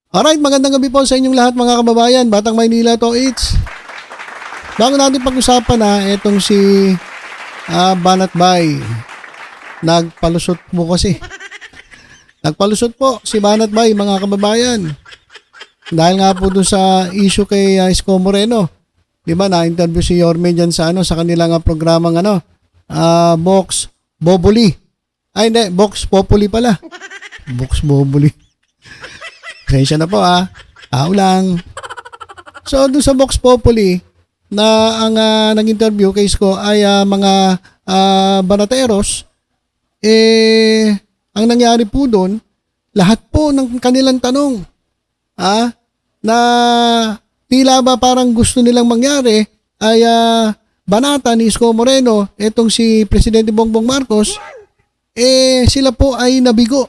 Alright, magandang gabi po sa inyong lahat mga kababayan. Batang Maynila to it's. Bago natin pag-usapan na itong si Banat Bay. Nagpalusot po kasi. Nagpalusot po si Banat Bay mga kababayan. Dahil nga po dun sa issue kay Isko Moreno. Di ba na-interview si Yorme dyan sa kanilang programang Vox Populi. Ay hindi, Vox Populi pala. Vox Populi. Pasensya na po Tao lang. So doon sa Vox Populi na ang nag-interview kay Isko ay mga banateros, ang nangyari po doon, lahat po ng kanilang tanong na tila ba parang gusto nilang mangyari ay banata ni Isko Moreno, etong si Presidente Bongbong Marcos, sila po ay nabigo.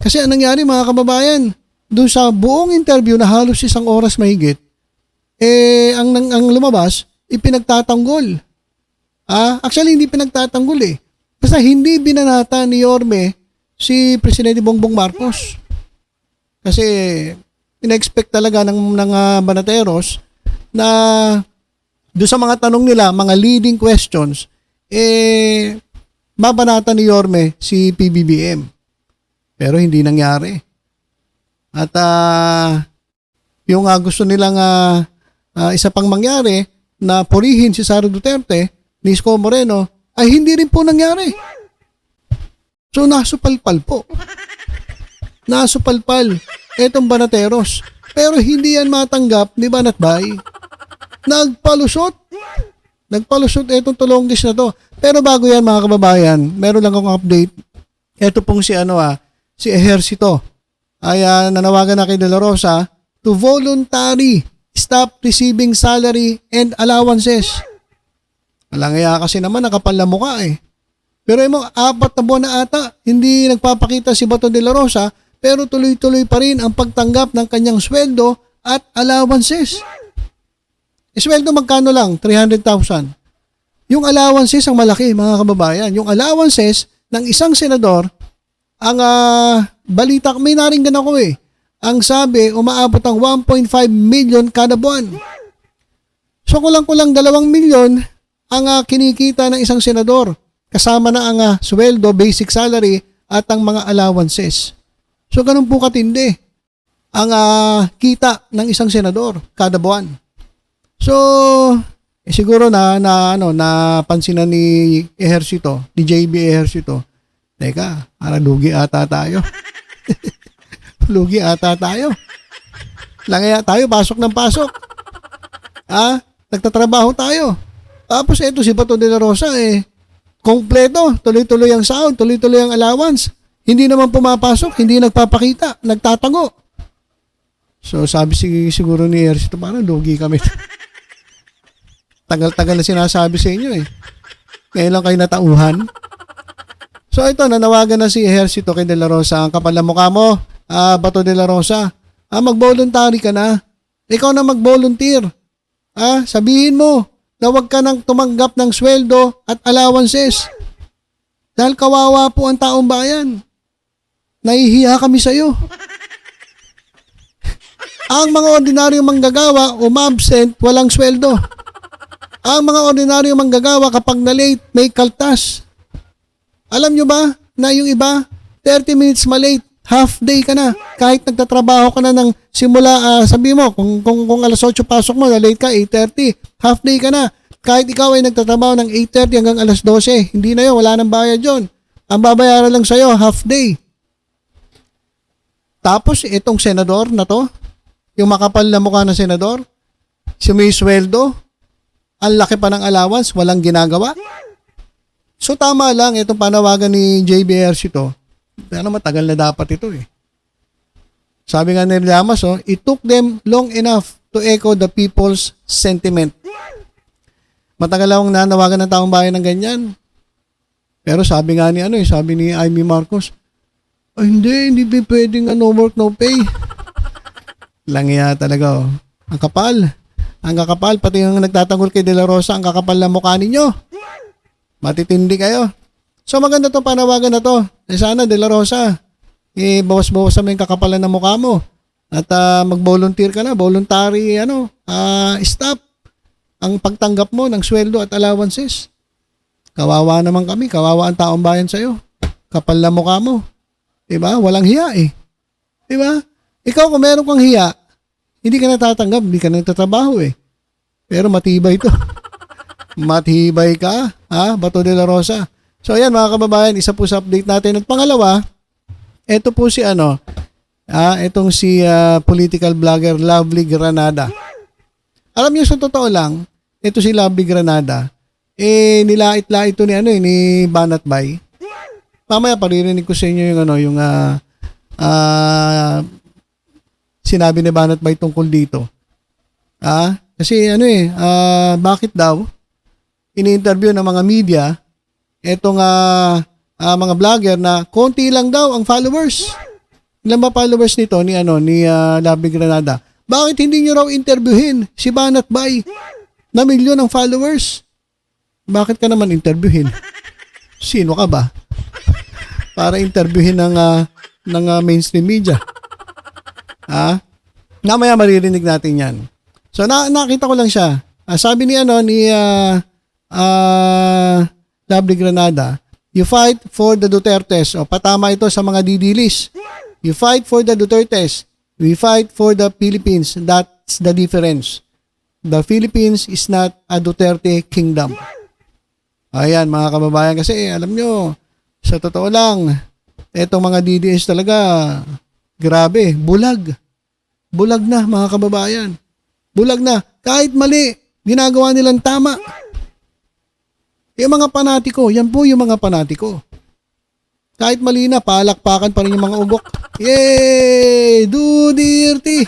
Kasi ang nangyari mga kababayan, doon sa buong interview na halos 1 oras mahigit, ang lumabas, ipinagtatanggol. Actually, hindi pinagtatanggol Basta hindi binanata ni Yorme si Presidente Bongbong Marcos. Kasi ina-expect talaga ng banateros na doon sa mga tanong nila, mga leading questions, mabanata ni Yorme si PBBM. Pero hindi nangyari. At yung gusto nilang isa pang mangyari na purihin si Sara Duterte ni Isko Moreno ay hindi rin po nangyari. So nasupalpal po. Nasupalpal etong banateros. Pero hindi yan matanggap ni Banat Bay. Nagpalusot. Nagpalusot etong tulonggis na to. Pero bago yan mga kababayan, meron lang akong update. Ito pong si Ejercito ay nanawagan na kay De La Rosa to voluntary stop receiving salary and allowances. Malangaya kasi naman nakapal na mukha Pero 4 na buwan na ata, hindi nagpapakita si Bato De La Rosa pero tuloy-tuloy pa rin ang pagtanggap ng kanyang sweldo at allowances. Sweldo magkano lang? 300,000. Yung allowances ang malaki mga kababayan. Yung allowances ng isang senador, ang balita, may naringgan ako ang sabi, umaabot ang 1.5 million kada buwan. So kulang-kulang 2 milyon ang kinikita ng isang senador. Kasama na ang sweldo, basic salary, at ang mga allowances. So ganun po katindi ang kita ng isang senador kada buwan. So siguro napansin na ni Ejercito, ni JB Ejercito. Teka, parang lugi ata tayo. Lugi ata tayo. Langaya tayo, pasok ng pasok. Nagtatrabaho tayo. Tapos ito si Bato De La Rosa kompleto, tuloy-tuloy ang sahod, tuloy-tuloy ang allowance. Hindi naman pumapasok, hindi nagpapakita, nagtatago. So sabi siguro ni Ejercito, parang lugi kami. Tagal-tagal na sinasabi sa inyo Ngayon lang kayo natauhan. So ito, nanawagan na si Ejercito kay De La Rosa. Ang kapal na mukha mo, Bato De La Rosa. Mag-voluntary ka na. Ikaw na mag-volunteer. Sabihin mo na huwag ka nang tumanggap ng sweldo at allowances. Dahil kawawa po ang taong bayan. Nahihiya kami sa iyo. Ang mga ordinaryong manggagawa, umabsent, walang sweldo. Ang mga ordinaryong manggagawa kapag na-late, may kaltas. Alam nyo ba na yung iba, 30 minutes malate, half day ka na. Kahit nagtatrabaho ka na ng simula, sabi mo, kung alas 8 pasok mo, na late ka, 8:30, half day ka na. Kahit ikaw ay nagtatrabaho ng 8:30 hanggang alas 12, hindi na yun, wala nang bayad yun. Ang babayaran lang sa'yo, half day. Tapos, itong senador na to, yung makapal na mukha ng senador, sumisweldo, ang laki pa ng allowance, walang ginagawa. So tama lang itong panawagan ni JB Ejercito. Pero matagal na dapat ito Sabi nga ni Llamas, it took them long enough to echo the people's sentiment. Matagal akong nanawagan ng taong bayan ng ganyan. Pero sabi nga ni sabi ni Amy Marcos, hindi pwedeng no work, no pay. Langya talaga Ang kapal. Ang kakapal, pati yung nagtatanggol kay De La Rosa, ang kakapal na mukha ninyo. Matitindi kayo. So maganda to panawagan na to. Sana De La Rosa, bawas-bawasan mo yung kakapalan ng mukha mo. At mag-volunteer ka na, voluntary stop ang pagtanggap mo ng sweldo at allowances. Kawawa naman kami, kawawa ang taong bayan sa'yo. Kapal na mukha mo. Diba? Walang hiya eh. Diba? Ikaw kung meron kang hiya, hindi ka natatanggap, hindi ka nagtatrabaho eh. Pero matibay to. Matibay ka, Bato de la Rosa. So ayan mga kababayan, isa po sa update natin. At pangalawa, ito po si itong si political blogger Lovely Granada. Alam niyo sa totoo lang, ito si Lovely Granada, nilait-lait ito ni Banat Bay. Mamaya paririnig ko sa inyo yung sinabi ni Banat Bay tungkol dito. Kasi bakit daw ini-interview ng mga media etong mga vlogger na konti lang daw ang followers. Ilan ba followers nito ni Lovely Granada? Bakit hindi niyo raw interviewin si Banat Bay na milyon ang followers? Bakit ka naman interviewin? Sino ka ba? Para interviewin ng mainstream media. Namaya maririnig natin 'yan. So nakita ko lang siya. Sabi ni Lovely Granada, you fight for the Dutertes. O patama ito sa mga didilis. You fight for the Dutertes. We fight for the Philippines. That's the difference. The Philippines is not a Duterte kingdom. Ayan mga kababayan, kasi alam nyo, sa totoo lang, etong mga DDS talaga, grabe, bulag. Bulag na mga kababayan. Bulag na. Kahit mali, ginagawa nilang tama. Yung mga panatiko, yan po yung mga panatiko. Kahit mali na, palakpakan pa rin yung mga ugok. Yay! Do dirty!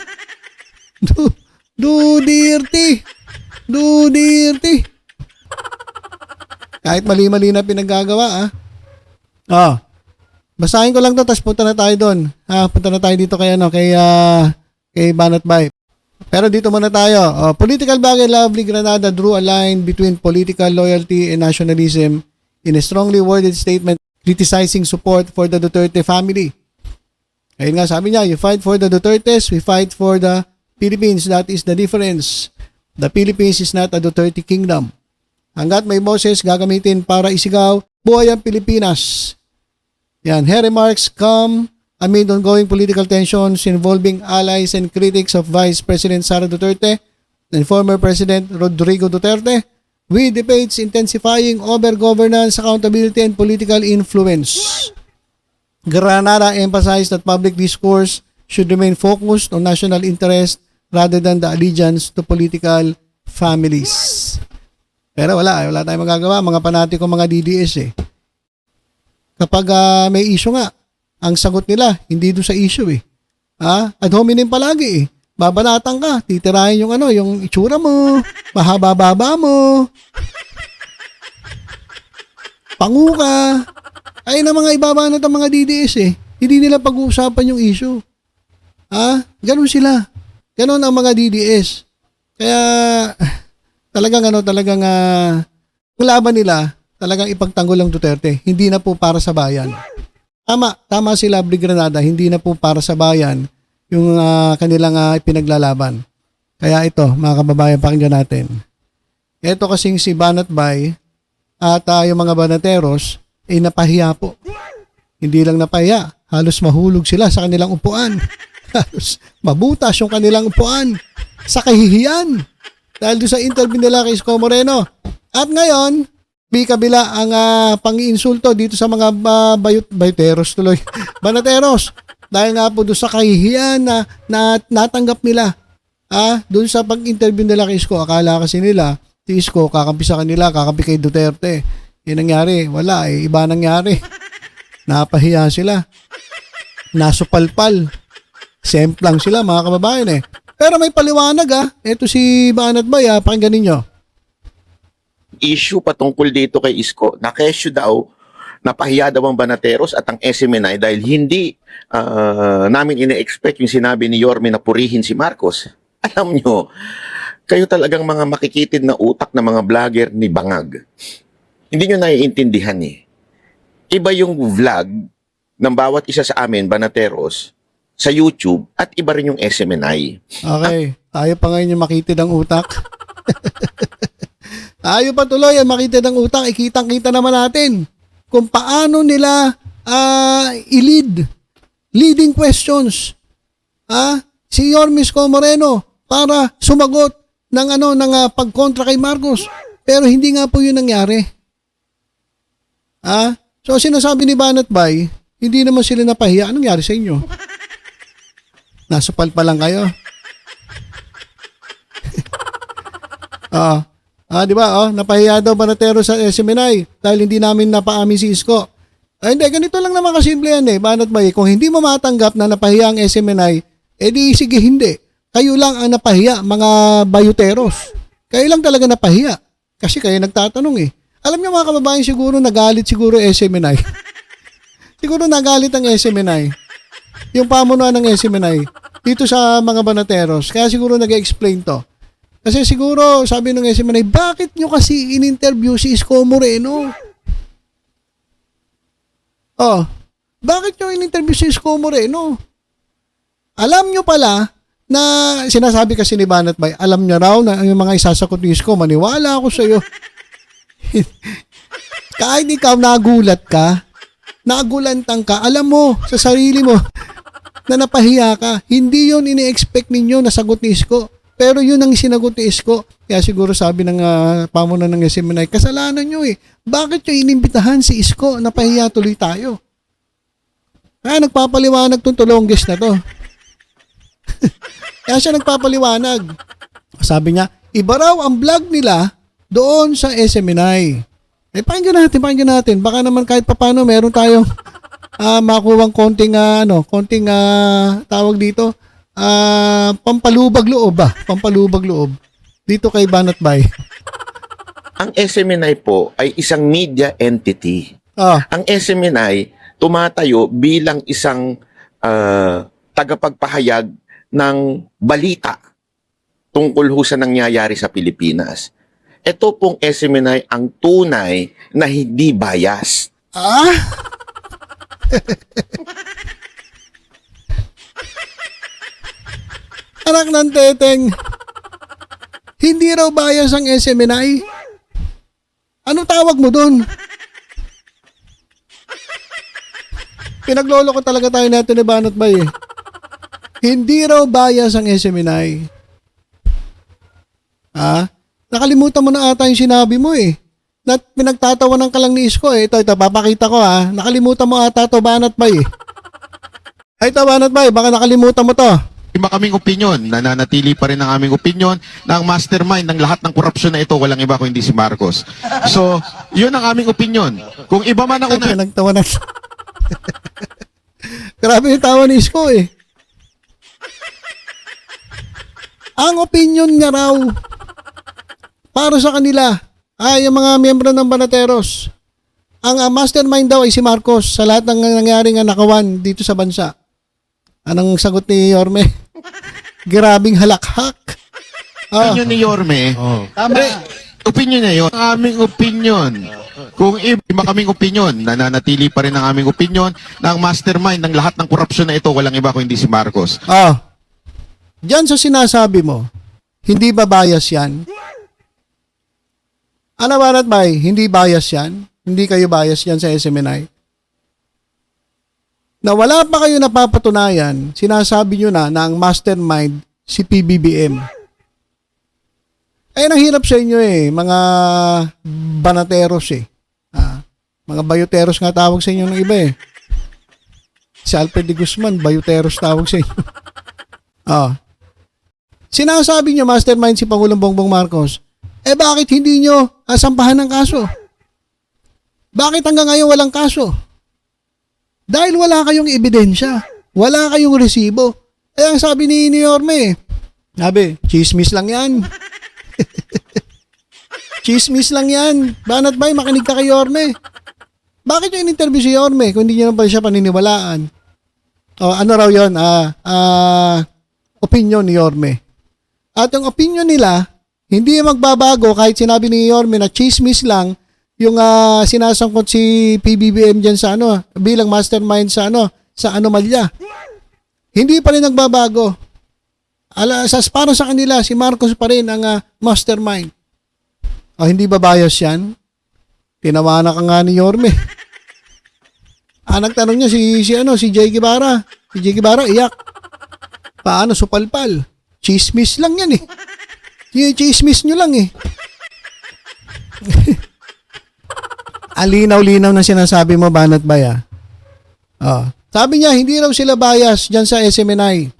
Do dirty! Do dirty! Kahit mali-mali na pinagagawa, basahin ko lang to, tapos punta na tayo doon. Punta na tayo dito kay Banat Bay. Pero dito muna tayo. Political blogger Lovely Granada drew a line between political loyalty and nationalism in a strongly worded statement criticizing support for the Duterte family. Ayun nga, sabi niya, you fight for the Dutertes, we fight for the Philippines. That is the difference. The Philippines is not a Duterte kingdom. Hanggat may boses gagamitin para isigaw, buhay ang Pilipinas. Yan, her remarks come amid ongoing political tensions involving allies and critics of Vice President Sara Duterte and former President Rodrigo Duterte, with debates intensifying over governance, accountability, and political influence. Granada emphasized that public discourse should remain focused on national interest rather than the allegiance to political families. Pero wala tayong magagawa, mga panatiko, mga DDS eh. Kapag may issue nga, ang sagot nila, hindi doon sa issue eh. Ad hominem palagi eh. Babanatan ka, titirahin yung itsura mo, mahaba-baba mo, pangu ka. Ay na mga ibabanat ang mga DDS eh. Hindi nila pag-uusapan yung issue. Ganun sila. Ganun ang mga DDS. Kaya talagang ang laban nila, talagang ipagtanggol ang Duterte. Hindi na po para sa bayan. Tama si Lovely Granada, hindi na po para sa bayan yung kanilang ipinaglalaban. Kaya ito, mga kababayan, pakinggan natin. Ito kasing si Banat Bay at yung mga banateros ay napahiya po. Hindi lang napahiya, halos mahulog sila sa kanilang upuan. Halos mabutas yung kanilang upuan sa kahihiyan. Dahil doon sa interview nila kay Isko Moreno. At ngayon, kabila ang pang-iinsulto dito sa mga bayuteros tuloy. Banateros. Dahil nga po doon sa kahihiyan na natanggap nila. Doon sa pag-interview nila kay Isko, akala kasi nila, si Isko kakampi sa kanila, kakampi kay Duterte. Yung nangyari, wala eh. Iba nangyari. Napahiya sila. Nasupalpal. Semplang sila mga kababayan eh. Pero may paliwanag Ito si Banat Bay pakinggan ninyo. Issue patungkol dito kay Isko, na-kesyo daw, napahiya daw ang Banateros at ang SMNI dahil hindi namin ine-expect yung sinabi ni Yorme na purihin si Marcos. Alam nyo, kayo talagang mga makikitid na utak na mga vlogger ni Bangag. Hindi nyo naiintindihan eh. Iba yung vlog, ng bawat isa sa amin, Banateros, sa YouTube at iba rin yung SMNI. Okay. Tayo pa ngayon yung makitid ang utak. Tayo pa tuloy ang makitid ang utak. Ikitang-kita naman natin kung paano nila leading questions. Si Yorme Isko Moreno para sumagot ng pagkontra kay Marcos. Pero hindi nga po yun nangyari. So sinasabi ni Banat Bay, hindi naman sila napahiya. Anong nangyari sa inyo? Nasupal pa lang kayo. Di ba? Napahiya daw Banatero sa SMNI dahil hindi namin napaamin si Isko. Hindi, ganito lang naman kasimple yan Banat Bay, kung hindi mo matanggap na napahiya ang SMNI, edi sige hindi. Kayo lang ang napahiya, mga bayuteros. Kayo lang talaga napahiya. Kasi kayo nagtatanong Alam niyo mga kababayan, siguro nagalit siguro SMNI. Siguro nagalit ang SMNI. Yung pamunuan ng SMNI dito sa mga Banateros. Kaya siguro nag-explain to. Kasi siguro sabi ng SMNI, bakit nyo kasi in-interview si Isko Moreno? Bakit nyo in-interview si Isko Moreno? Alam nyo pala na sinasabi kasi ni Banat Bay, alam nyo raw na yung mga isasagot ni Isko, maniwala ako sa'yo. Kahit ikaw nagulat ka, nagulantang ka, alam mo sa sarili mo na napahiya ka. Hindi yun ini-expect ninyo na sagot ni Isko. Pero yun ang sinagot ni Isko. Kaya siguro sabi ng pamunan ng SMNI, kasalanan nyo Bakit nyo inimbitahan si Isko? Napahiya tuloy tayo. Kaya nagpapaliwanag tong tulongges na to. Kaya siya nagpapaliwanag. Sabi niya, iba raw ang vlog nila doon sa SMNI. Pakinggan natin. Baka naman kahit papano meron tayong makuwang konting tawag dito, pampalubag loob Pampalubag loob dito kay Banat Bay. Ang SMNI po ay isang media entity. Ang SMNI tumatayo bilang isang tagapagpahayag ng balita tungkol sa nangyayari sa Pilipinas. Ito pong SMNI ang tunay na hindi bias. Anak ng teteng, hindi raw bias ang SMNI? Ano tawag mo dun? Pinaglolo ko talaga tayo natin ni Banat Bay Hindi raw bias ang SMNI. Nakalimutan mo na ata yung sinabi mo Na pinagtatawanan ka lang ni Isko Ito, papakita ko Nakalimutan mo ata to Banat Bay Ay, ito Banat Bay, baka nakalimutan mo to. Iba kaming opinyon, nananatili pa rin ang aming opinyon na ang mastermind ng lahat ng korupsyon na ito, walang iba kundi si Marcos. So, yun ang aming opinyon. Kung iba man ang opinyon... Nagtawanan. Grabe yung tawa ni Isko Ang opinyon niya raw para sa kanila yung mga miyembro ng Banateros, ang mastermind daw ay si Marcos sa lahat ng nangyaring nakawan dito sa bansa. Anong sagot ni Yorme? Grabing halakhak. Opinyon ni Yorme. Tama. Opinyon niya yun. Ang aming opinyon. Kung iba kaming opinyon, nananatili pa rin ang aming opinyon na ang mastermind ng lahat ng korupsyon na ito, walang iba kundi si Marcos. Diyan sa sinasabi mo, hindi ba bias yan? Ano Banat Bay? Hindi bias yan? Hindi kayo bias yan sa SMNI? Na wala pa kayo napapatunayan, sinasabi nyo na ang mastermind si PBBM. Ang hirap sa inyo mga Banateros mga bayuteros nga tawag sa inyo ng iba Si Alfred de Guzman, bayuteros tawag sa inyo. Sinasabi nyo mastermind si Pangulong Bongbong Marcos, bakit hindi nyo sampahan ng kaso? Bakit hanggang ngayon walang kaso? Dahil wala kayong ebidensya. Wala kayong resibo. Ang sabi ni Yorme, sabi, chismis lang yan. Chismis lang yan. Banat Bay, makinig ka kay Yorme. Bakit yung in-interview si Yorme kung hindi nyo naman siya paniniwalaan? Ano raw yun? Opinion ni Yorme. At yung opinion nila, hindi magbabago kahit sinabi ni Yorme na chismis lang yung sinasangkot si PBBM diyan sa bilang mastermind sa sa anomalya. Hindi pa rin nagbabago. Para sa kanila si Marcos pa rin ang mastermind. Hindi ba bias yan? Tinawanan ka nga ni Yorme. Nagtanong niya si Jay Guevara. Si Jay Guevara iyak. Paano supalpal? Chismis lang yan eh. Chismis nyo lang eh. Alinaw-linaw na sinasabi mo, Banat Bay. Sabi niya, hindi raw sila bias dyan sa SMNI.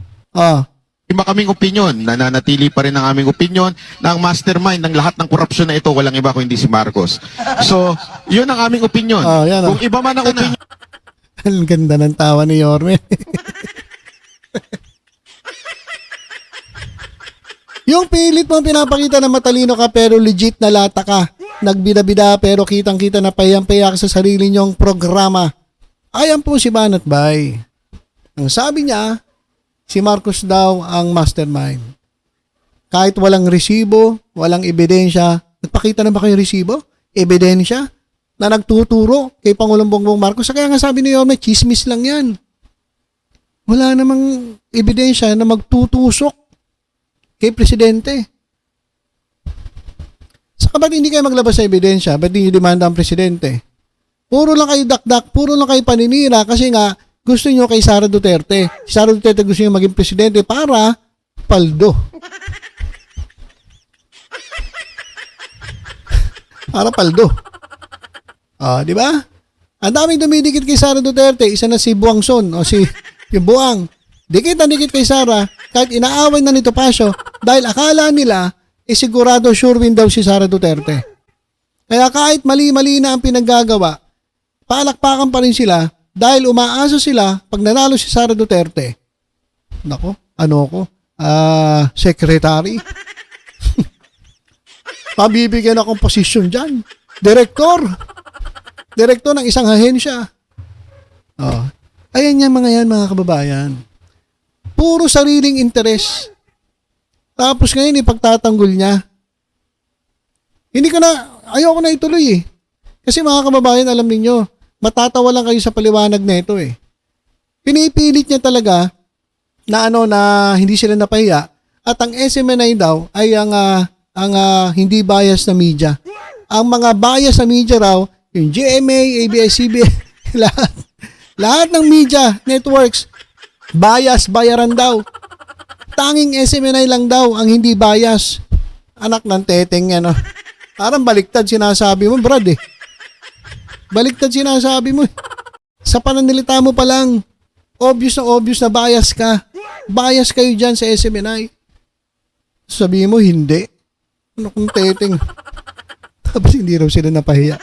Iba kaming opinyon, nananatili pa rin ang aming opinyon na ang mastermind ng lahat ng korupsyon na ito, walang iba kundi si Marcos. So, yun ang aming opinyon. Yan, Kung iba man ang opinyon, ang ganda ng tawa ni Yorme. Yung pilit mo pinapakita na matalino ka pero legit na lata ka. Nagbida-bida pero kitang-kita na payang-payak sa sarili niyong programa. Ayan po si Banat Bay. Ang sabi niya, si Marcos daw ang mastermind. Kahit walang resibo, walang ebidensya. Nagpakita na ba kayo resibo? Ebidensya? Na nagtuturo kay Pangulong Bongbong Marcos. Kaya nga sabi ni Yorme, chismis lang yan. Wala namang ebidensya na magtutusok kay Presidente. Saka ba't hindi kayo maglabas sa ebidensya? Ba't hindi demanda ang Presidente? Puro lang kayo dakdak, puro lang kayo paninira kasi nga gusto nyo kay Sara Duterte. Si Sara Duterte gusto nyo maging Presidente para paldo. Para paldo. Di ba? Ang daming dumidikit kay Sara Duterte. Isa na si Buangson o si yung Buang. Dikit na dikit kay Sara kahit inaaway na nito Pasio dahil akala nila sigurado sure win daw si Sara Duterte. Kaya kahit mali-mali na ang pinaggagawa, palakpakan pa rin sila dahil umaasa sila pag nanalo si Sara Duterte. Nako, secretary. Pabibigyan akong posisyon dyan. Direktor ng isang ahensya. Ayan yan mga kababayan. Puro sariling interes. Tapos ngayon ipagtatanggol niya. Ayoko na ituloy eh. Kasi mga kababayan, alam niyo, matatawa lang kayo sa paliwanag nito eh. Pinipilit niya talaga na na hindi sila napahiya at ang SMNI daw ay ang hindi bias na media. Ang mga bias na media raw, yung GMA, ABS-CBN, lahat ng media networks, bayaran daw. Tanging SMNI lang daw ang hindi bias. Anak ng teteng yan. Parang baliktad sinasabi mo, Brad eh. Baliktad sinasabi mo. Sa pananalita mo pa lang, obvious na bias ka. Bias kayo dyan sa SMNI. Sabihin mo, hindi. Ano kung teteng? Tapos hindi raw sila napahiya.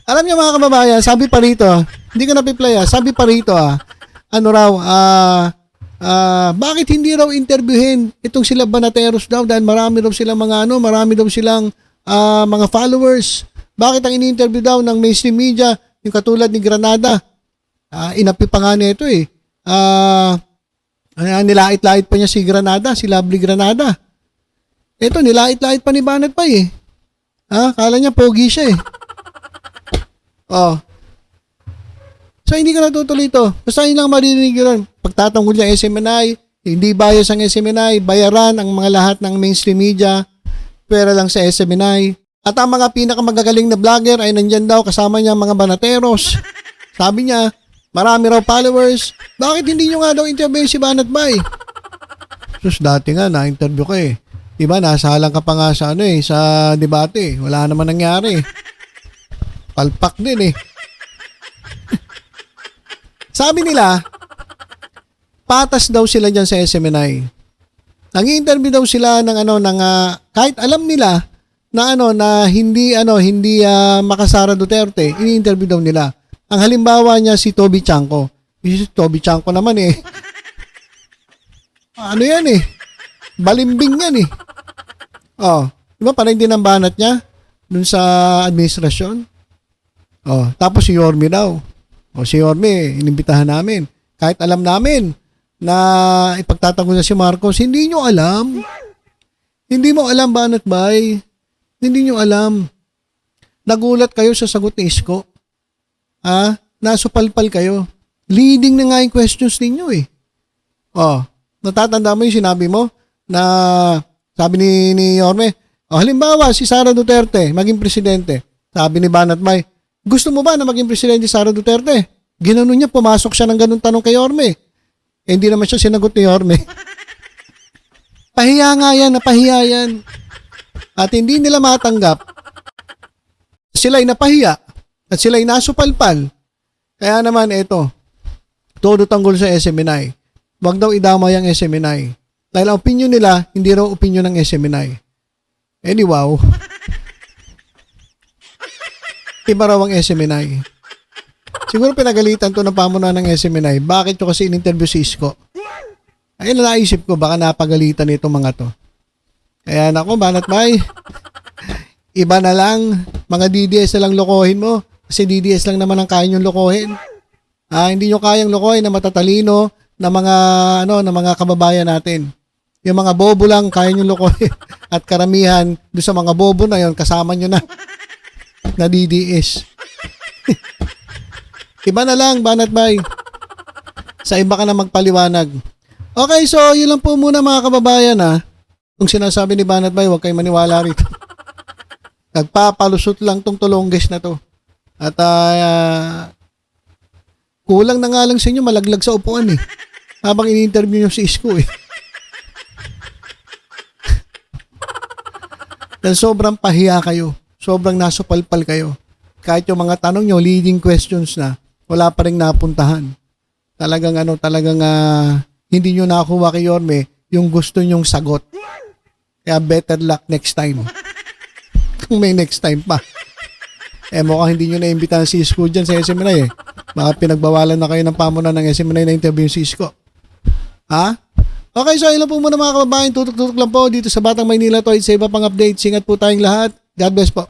Alam niyo mga kababayan, sabi pa rito, hindi ko napiplay sabi pa rito bakit hindi raw interviewin itong sila Banateros daw dahil marami daw silang mga followers. Bakit ang ini-interview daw ng mainstream media, yung katulad ni Granada? Inapi pa nga nito eh. Nilait-lait pa niya si Granada, si Lovely Granada. Ito, nilait-lait pa ni Banat pa eh. Kala niya pogi siya eh. So hindi ka natutuloy ito. Basta yun lang marinig yun. Pagtatanggol niya SMNI, hindi bias ang SMNI, bayaran ang mga lahat ng mainstream media, pera lang sa SMNI. At ang mga pinakamagagaling na vlogger ay nandyan daw kasama niya mga Banateros. Sabi niya, marami raw followers. Bakit hindi nyo nga daw interview si Banat Bay? Sus, dati nga na-interview ko eh. Diba, nasalang ka pa nga sa sa debate. Wala naman nangyari. Palpak din eh. Sabi nila, patas daw sila dyan sa SMNI. Nang-interview daw sila ng kahit alam nila na na hindi makasara Duterte, ini-interview daw nila. Ang halimbawa niya si Toby Chanco. Si Toby Chanco naman eh. Yan eh. Balimbing yan eh. Diba parang din ang banat niya dun sa administrasyon. Tapos si Yorme daw. Si Yorme, inimbitahan namin. Kahit alam namin na ipagtatanggol na si Marcos, hindi nyo alam. Hindi mo alam, Banat Bay. Hindi nyo alam. Nagulat kayo sa sagot ni Isko. Nasupalpal kayo. Leading na nga yung questions ninyo eh. Natatanda mo yung sinabi mo na sabi ni Yorme, halimbawa si Sara Duterte maging presidente. Sabi ni Banat May, gusto mo ba na maging presidente si Sara Duterte? Ginanon niya, pumasok siya ng ganun tanong kay Yorme. Hindi naman siya sinagot ni Yorme. Pahiya nga yan, napahiya yan. At hindi nila matanggap. Sila'y napahiya at sila'y nasupalpal. Kaya naman ito, todo tanggol sa SMNI. Huwag daw idamay ang SMNI. Dahil ang opinion nila, hindi raw opinion ng SMNI. Wow. Iba raw ang SMNI. Siguro pinagalitan to ng pamunuan ng SMNI. Bakit ko kasi in-interview si Isko? Ayun na naisip ko, baka napagalitan itong mga to. Kaya nako, Banat Bay, iba na lang, mga DDS na lang lokohin mo. Kasi DDS lang naman ang kaya nyo lokohin. Hindi nyo kayang lokohin na matatalino na mga kababayan natin. Yung mga bobo lang kaya nyo lokohin. At karamihan doon sa mga bobo na yon kasama nyo na DDS. Iba na lang, Banat Bay. Sa iba ka na magpaliwanag. Okay, so yun lang po muna mga kababayan Kung sinasabi ni Banat Bay, huwag kayo maniwala rito. Nagpapalusot lang tong tulongges na to. At kulang na nga lang sa inyo malaglag sa upuan habang ini-interview nyo si Isko Dahil sobrang pahiya kayo. Sobrang nasupalpal kayo. Kahit yung mga tanong nyo, leading questions na, wala pa rin napuntahan. Talagang hindi nyo nakuha kay Yorme yung gusto nyong sagot. Kaya better luck next time. Kung may next time pa. Mukhang hindi nyo naimbitahan si Isko dyan sa SMNI Baka pinagbawalan na kayo ng pamunan ng SMNI na interview si Isko. Okay, so ilan po muna mga kababayan. Tutok-tutok lang po dito sa Batang Maynila to. Sa iba pang update. Ingat po tayong lahat. God bless po.